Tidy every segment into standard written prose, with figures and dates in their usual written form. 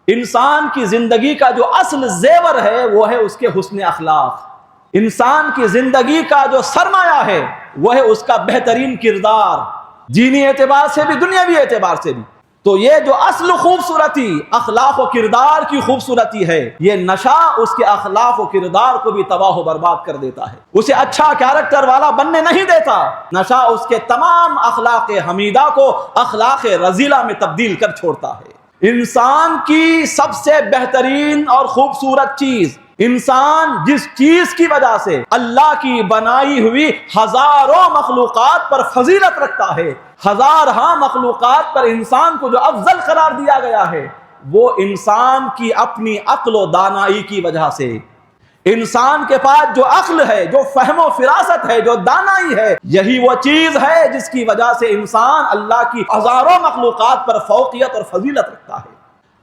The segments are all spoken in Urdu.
انسان کی زندگی کا جو اصل زیور ہے وہ ہے اس کے حسن اخلاق. انسان کی زندگی کا جو سرمایہ ہے وہ ہے اس کا بہترین کردار، دینی اعتبار سے بھی دنیاوی اعتبار سے بھی. تو یہ جو اصل خوبصورتی اخلاق و کردار کی خوبصورتی ہے، یہ نشہ اس کے اخلاق و کردار کو بھی تباہ و برباد کر دیتا ہے، اسے اچھا کیریکٹر والا بننے نہیں دیتا. نشہ اس کے تمام اخلاق حمیدہ کو اخلاق رذیلہ میں تبدیل کر چھوڑتا ہے. انسان کی سب سے بہترین اور خوبصورت چیز، انسان جس چیز کی وجہ سے اللہ کی بنائی ہوئی ہزاروں مخلوقات پر فضیلت رکھتا ہے، ہزارہا مخلوقات پر انسان کو جو افضل قرار دیا گیا ہے، وہ انسان کی اپنی عقل و دانائی کی وجہ سے. انسان کے پاس جو عقل ہے، جو فہم و فراست ہے، جو دانائی ہے، یہی وہ چیز ہے جس کی وجہ سے انسان اللہ کی ہزاروں مخلوقات پر فوقیت اور فضیلت رکھتا ہے.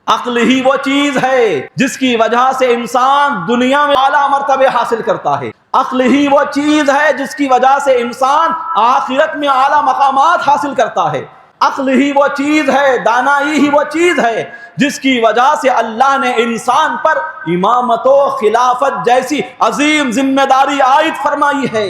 عقل ہی وہ چیز ہے جس کی وجہ سے انسان دنیا میں اعلیٰ مرتبے حاصل کرتا ہے. عقل ہی وہ چیز ہے جس کی وجہ سے انسان آخرت میں اعلیٰ مقامات حاصل کرتا ہے. عقل ہی وہ چیز ہے، دانائی ہی وہ چیز ہے جس کی وجہ سے اللہ نے انسان پر امامت و خلافت جیسی عظیم ذمہ داری عائد فرمائی ہے.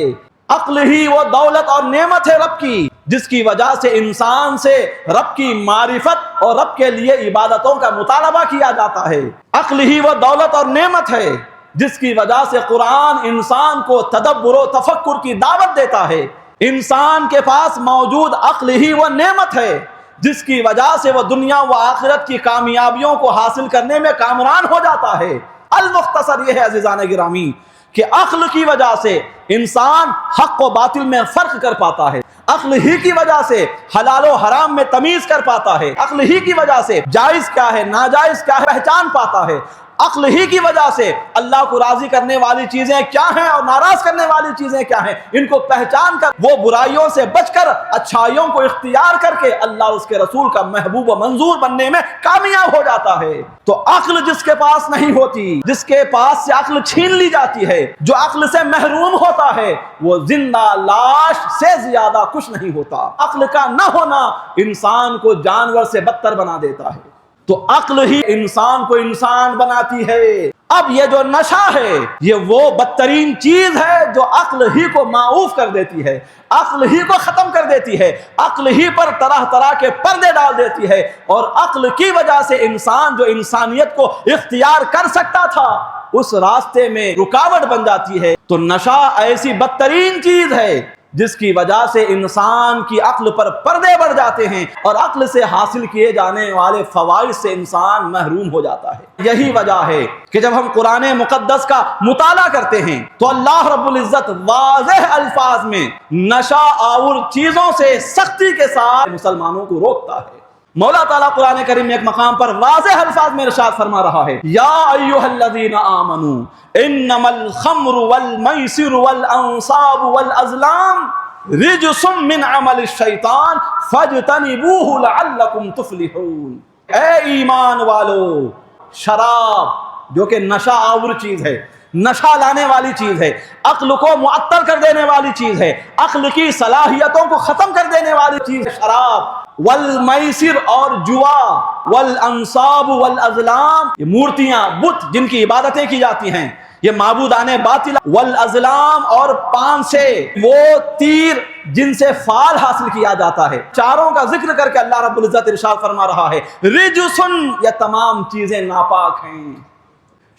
عقل ہی وہ دولت اور نعمت ہے رب کی جس کی وجہ سے انسان سے رب کی معرفت اور رب کے لیے عبادتوں کا مطالبہ کیا جاتا ہے. عقل ہی وہ دولت اور نعمت ہے جس کی وجہ سے قرآن انسان کو تدبر و تفکر کی دعوت دیتا ہے. انسان کے پاس موجود عقل ہی وہ نعمت ہے جس کی وجہ سے وہ دنیا و آخرت کی کامیابیوں کو حاصل کرنے میں کامران ہو جاتا ہے. المختصر یہ ہے عزیزان گرامی کہ عقل کی وجہ سے انسان حق و باطل میں فرق کر پاتا ہے. عقل ہی کی وجہ سے حلال و حرام میں تمیز کر پاتا ہے. عقل ہی کی وجہ سے جائز کیا ہے، ناجائز کیا ہے پہچان پاتا ہے. عقل ہی کی وجہ سے اللہ کو راضی کرنے والی چیزیں کیا ہیں اور ناراض کرنے والی چیزیں کیا ہیں، ان کو پہچان کر وہ برائیوں سے بچ کر اچھائیوں کو اختیار کر کے اللہ اس کے رسول کا محبوب و منظور بننے میں کامیاب ہو جاتا ہے. تو عقل جس کے پاس نہیں ہوتی، جس کے پاس سے عقل چھین لی جاتی ہے، جو عقل سے محروم ہوتا ہے، وہ زندہ لاش سے زیادہ کچھ نہیں ہوتا. عقل کا نہ ہونا انسان کو جانور سے بدتر بنا دیتا ہے. تو عقل ہی انسان کو انسان بناتی ہے. اب یہ جو نشہ ہے یہ وہ بدترین چیز ہے جو عقل ہی کو معوف کر دیتی ہے، عقل ہی کو ختم کر دیتی ہے، عقل ہی پر طرح طرح کے پردے ڈال دیتی ہے. اور عقل کی وجہ سے انسان جو انسانیت کو اختیار کر سکتا تھا اس راستے میں رکاوٹ بن جاتی ہے. تو نشہ ایسی بدترین چیز ہے جس کی وجہ سے انسان کی عقل پر پردے بڑھ جاتے ہیں اور عقل سے حاصل کیے جانے والے فوائد سے انسان محروم ہو جاتا ہے. یہی وجہ ہے کہ جب ہم قرآن مقدس کا مطالعہ کرتے ہیں تو اللہ رب العزت واضح الفاظ میں نشہ آور چیزوں سے سختی کے ساتھ مسلمانوں کو روکتا ہے. مولا تعالیٰ قرآن کریم میں ایک مقام پر واضح الفاظ میں ارشاد فرما رہا ہے، یا ایھا الذین آمنوا انما الخمر والمیسر والانصاب والازلام رجس من عمل الشیطان فاجتنبوہ لعلکم تفلحون. اے ایمان والو، شراب جو کہ نشہ آور چیز ہے، نشہ لانے والی چیز ہے، عقل کو معطل کر دینے والی چیز ہے، عقل کی صلاحیتوں کو ختم کر دینے والی چیز ہے شراب، والمیسر اور جوا، والانصاب والازلام یہ مورتیاں بت جن کی عبادتیں کی جاتی ہیں، یہ معبودان باطل، والازلام اور پانسے وہ تیر جن سے فال حاصل کیا جاتا ہے. چاروں کا ذکر کر کے اللہ رب العزت ارشاد فرما رہا ہے رجسن، یہ تمام چیزیں ناپاک ہیں.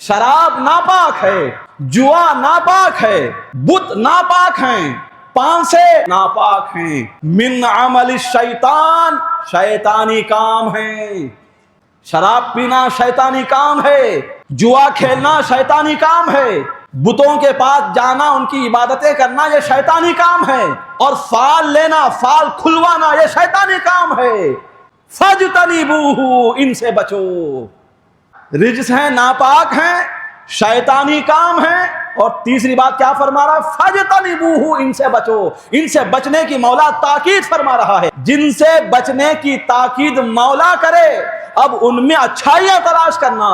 شراب ناپاک ہے، جوا ناپاک ہے، بت ناپاک ہیں، پانسے ناپاک ہیں، من عمل الشیطان شیطانی کام ہے. شراب پینا شیطانی کام ہے، جوا کھیلنا شیطانی کام ہے، بتوں کے پاس جانا ان کی عبادتیں کرنا یہ شیطانی کام ہے، اور فال لینا، فال کھلوانا یہ شیطانی کام ہے. فاجتنبوہ، ان سے بچو. رجس ہیں، ناپاک ہیں، شیطانی کام ہیں، اور تیسری بات کیا فرما رہا ہے؟ فاجتنبوہ، ان سے بچو. ان سے بچنے کی مولا تاکید فرما رہا ہے. جن سے بچنے کی تاکید مولا کرے، اب ان میں اچھائیاں تلاش کرنا،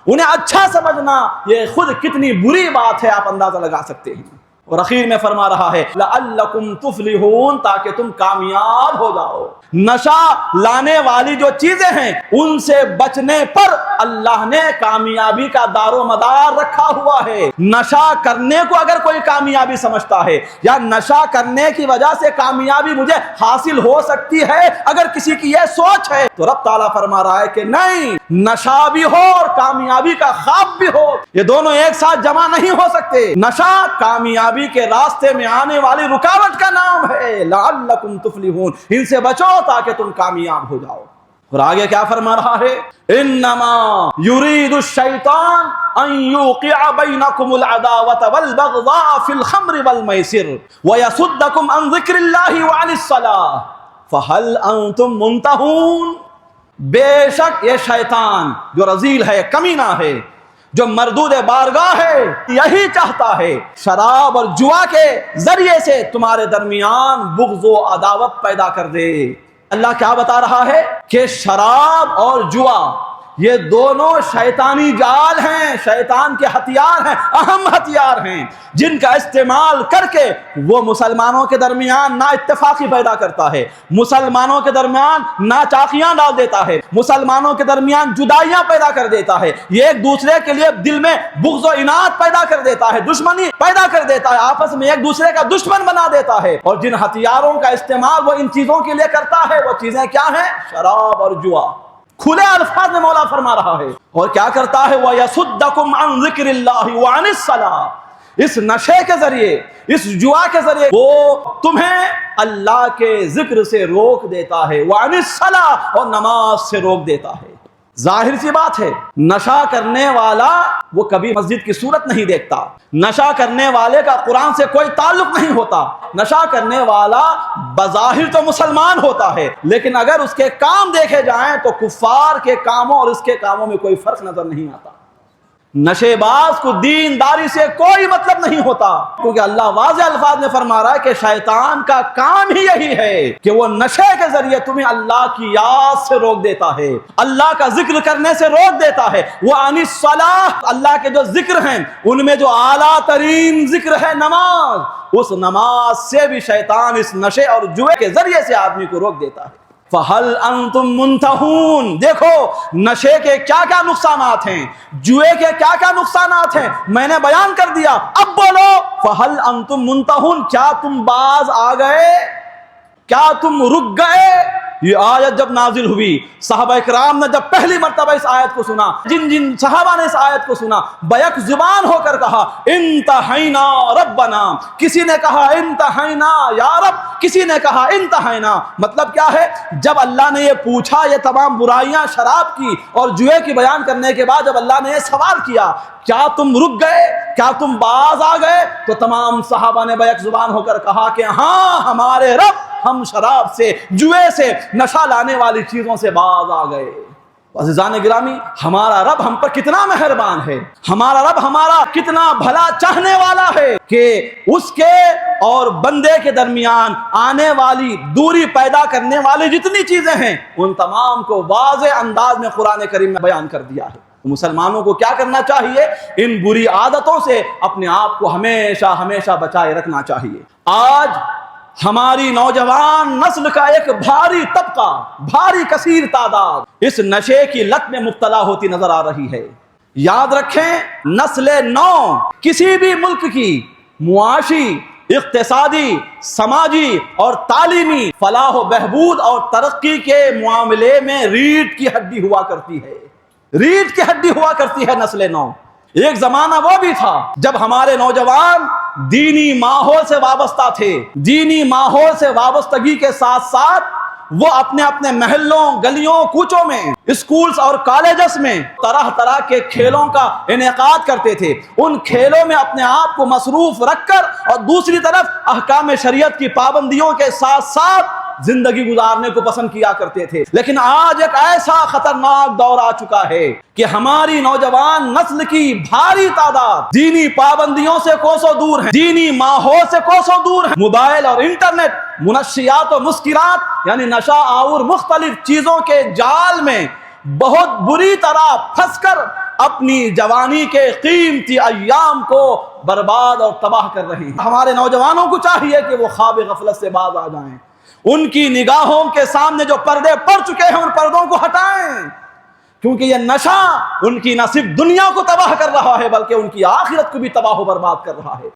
انہیں اچھا سمجھنا، یہ خود کتنی بری بات ہے آپ اندازہ لگا سکتے ہیں. اور اخیر میں فرما رہا ہے لعلکم تفلحون، تاکہ تم کامیاب ہو جاؤ۔ نشہ لانے والی جو چیزیں ہیں ان سے بچنے پر اللہ نے کامیابی کا دار و مدار رکھا ہوا ہے۔ نشہ کرنے کو اگر کوئی کامیابی سمجھتا ہے یا نشہ کرنے کی وجہ سے کامیابی مجھے حاصل ہو سکتی ہے، اگر کسی کی یہ سوچ ہے تو رب تعالیٰ فرما رہا ہے کہ نہیں، نشہ بھی ہو اور کامیابی کا خواب بھی ہو، یہ دونوں ایک ساتھ جمع نہیں ہو سکتے۔ نشہ کامیابی کے راستے میں آنے والی رکاوٹ کا نام ہے۔ لعلکم تفلحون، ان سے بچو تاکہ تم کامیاب ہو جاؤ۔ اور آگے کیا فرما رہا ہے؟ انما یرید الشیطان ان یوقع بینکم العداوۃ والبغضاء فی الخمر والمیسر ویصدکم عن ذکر اللہ وعن الصلاۃ فہل انتم منتہون۔ بے شک یہ شیطان جو رذیل ہے، کمینہ ہے، جو مردود بارگاہ ہے، یہی چاہتا ہے شراب اور جوا کے ذریعے سے تمہارے درمیان بغض و عداوت پیدا کر دے۔ اللہ کیا بتا رہا ہے کہ شراب اور جوا یہ دونوں شیطانی جال ہیں، شیطان کے ہتھیار ہیں، اہم ہتھیار ہیں، جن کا استعمال کر کے وہ مسلمانوں کے درمیان نا اتفاقی پیدا کرتا ہے، مسلمانوں کے درمیان ناچاقیاں ڈال دیتا ہے، مسلمانوں کے درمیان جدائیاں پیدا کر دیتا ہے، یہ ایک دوسرے کے لیے دل میں بغض و عناد پیدا کر دیتا ہے، دشمنی پیدا کر دیتا ہے، آپس میں ایک دوسرے کا دشمن بنا دیتا ہے۔ اور جن ہتھیاروں کا استعمال وہ ان چیزوں کے لیے کرتا ہے، وہ چیزیں کیا ہیں؟ شراب اور جوا۔ کھلے الفاظ میں مولا فرما رہا ہے۔ اور کیا کرتا ہے؟ وَيَصُدَّكُمْ عَنْ ذِكْرِ اللَّهِ وَعَنِ الصَّلَاةِ، اس نشے کے ذریعے، اس جوا کے ذریعے وہ تمہیں اللہ کے ذکر سے روک دیتا ہے، وَعَنِ الصَّلَاةِ، اور نماز سے روک دیتا ہے۔ ظاہر سی بات ہے، نشہ کرنے والا وہ کبھی مسجد کی صورت نہیں دیکھتا، نشہ کرنے والے کا قرآن سے کوئی تعلق نہیں ہوتا، نشہ کرنے والا بظاہر تو مسلمان ہوتا ہے لیکن اگر اس کے کام دیکھے جائیں تو کفار کے کاموں اور اس کے کاموں میں کوئی فرق نظر نہیں آتا۔ نشے باز کو دینداری سے کوئی مطلب نہیں ہوتا، کیونکہ اللہ واضح الفاظ میں فرما رہا ہے کہ شیطان کا کام ہی یہی ہے کہ وہ نشے کے ذریعے تمہیں اللہ کی یاد سے روک دیتا ہے، اللہ کا ذکر کرنے سے روک دیتا ہے۔ وَعَنِ الصَّلَاةِ، اللہ کے جو ذکر ہیں ان میں جو اعلیٰ ترین ذکر ہے نماز، اس نماز سے بھی شیطان اس نشے اور جوے کے ذریعے سے آدمی کو روک دیتا ہے۔ فَهَلْ أَنْتُمْ مُنْتَهُونَ، دیکھو نشے کے کیا کیا نقصانات ہیں، جوے کے کیا کیا نقصانات ہیں، میں نے بیان کر دیا، اب بولو فَهَلْ أَنْتُمْ مُنْتَهُونَ، کیا تم باز آ گئے، کیا تم رک گئے؟ یہ آیت جب نازل ہوئی، صحابہ کرام نے جب پہلی مرتبہ اس آیت کو سنا، جن جن صحابہ نے اس آیت کو سنا بیک زبان ہو کر کہا انتہینا ربنا، کسی نے کہا انتہینا یا رب، کسی نے کہا انتہینا۔ مطلب کیا ہے؟ جب اللہ نے یہ پوچھا، یہ تمام برائیاں شراب کی اور جوئے کی بیان کرنے کے بعد جب اللہ نے یہ سوال کیا کیا تم رک گئے، کیا تم باز آ گئے، تو تمام صحابہ نے بیک زبان ہو کر کہا کہ ہاں ہمارے رب، ہم شراب سے، جوئے سے، نشہ لانے والی چیزوں سے باز آ گئے۔ عزیزان گرامی، ہمارا رب ہم پر کتنا مہربان ہے، ہمارا رب ہمارا کتنا بھلا چاہنے والا ہے کہ اس کے اور بندے کے درمیان آنے والی دوری پیدا کرنے والی جتنی چیزیں ہیں ان تمام کو واضح انداز میں قرآن کریم میں بیان کر دیا ہے۔ مسلمانوں کو کیا کرنا چاہیے؟ ان بری عادتوں سے اپنے آپ کو ہمیشہ ہمیشہ بچائے رکھنا چاہیے۔ آج ہماری نوجوان نسل کا ایک بھاری طبقہ، بھاری کثیر تعداد اس نشے کی لت میں مبتلا ہوتی نظر آ رہی ہے۔ یاد رکھیں، نسل نو کسی بھی ملک کی معاشی، اقتصادی، سماجی اور تعلیمی فلاح و بہبود اور ترقی کے معاملے میں ریڑھ کی ہڈی ہوا کرتی ہے، ریڑھ کی ہڈی ہوا کرتی ہے نسل نو۔ ایک زمانہ وہ بھی تھا جب ہمارے نوجوان دینی ماحول سے وابستہ تھے، دینی ماحول سے وابستگی کے ساتھ ساتھ وہ اپنے اپنے محلوں، گلیوں، کوچوں میں، اسکولز اور کالجز میں طرح طرح کے کھیلوں کا انعقاد کرتے تھے۔ ان کھیلوں میں اپنے آپ کو مصروف رکھ کر اور دوسری طرف احکام شریعت کی پابندیوں کے ساتھ ساتھ زندگی گزارنے کو پسند کیا کرتے تھے۔ لیکن آج ایک ایسا خطرناک دور آ چکا ہے کہ ہماری نوجوان نسل کی بھاری تعداد دینی پابندیوں سے کوسوں دور ہے، دینی ماحول سے کوسوں دور ہے۔ موبائل اور انٹرنیٹ، منشیات و مسکرات یعنی نشہ آور مختلف چیزوں کے جال میں بہت بری طرح پھنس کر اپنی جوانی کے قیمتی ایام کو برباد اور تباہ کر رہی ہیں۔ ہمارے نوجوانوں کو چاہیے کہ وہ خواب غفلت سے باز آ جائیں، ان کی نگاہوں کے سامنے جو پردے پڑ چکے ہیں ان پردوں کو ہٹائیں، کیونکہ یہ نشہ ان کی نہ صرف دنیا کو تباہ کر رہا ہے بلکہ ان کی آخرت کو بھی تباہ و برباد کر رہا ہے۔